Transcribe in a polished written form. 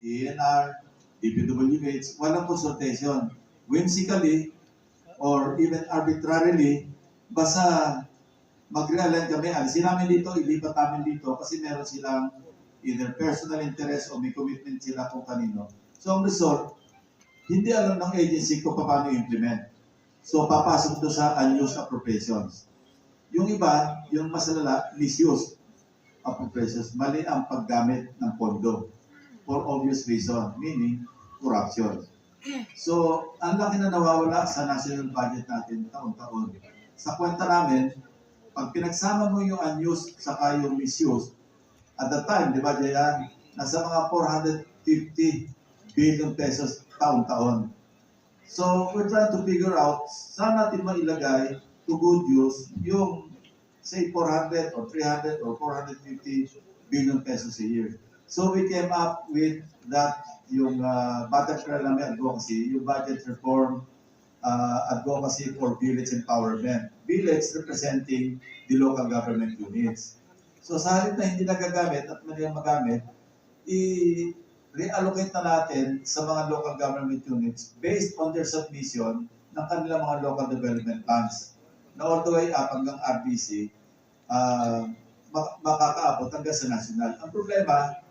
DNR, DPWH, walang consultation. Whimsically, or even arbitrarily, basta mag-realign kami, alisin namin dito, ilipat namin dito kasi meron silang either personal interest o may commitment sila kung kanino. So ang result, hindi alam ng agency kung paano i-implement. So papasok doon sa unused appropriations. Yung iba, yung mas lala, misuse appropriations. Mali ang paggamit ng pondo for obvious reason, meaning corruption. So, ang laki na nawawala sa national budget natin taon-taon. Sa kwenta namin, pag pinagsama mo yung unused saka yung misuse, at the time, di ba, Jayan, nasa mga 450 billion pesos taon-taon. So, we're trying to figure out, saan natin mailagay to good use yung, say, 400 or 300 or 450 billion pesos a year. So, we came up with that, yung butterfly namin advocacy, yung budget reform advocacy for village empowerment. Village representing the local government units. So sa halip na hindi nagagamit at mali ang magamit, i-reallocate na natin sa mga local government units based on their submission ng kanilang mga local development plans na all the way up hanggang RBC makakaabot hanggang sa national. Ang problema,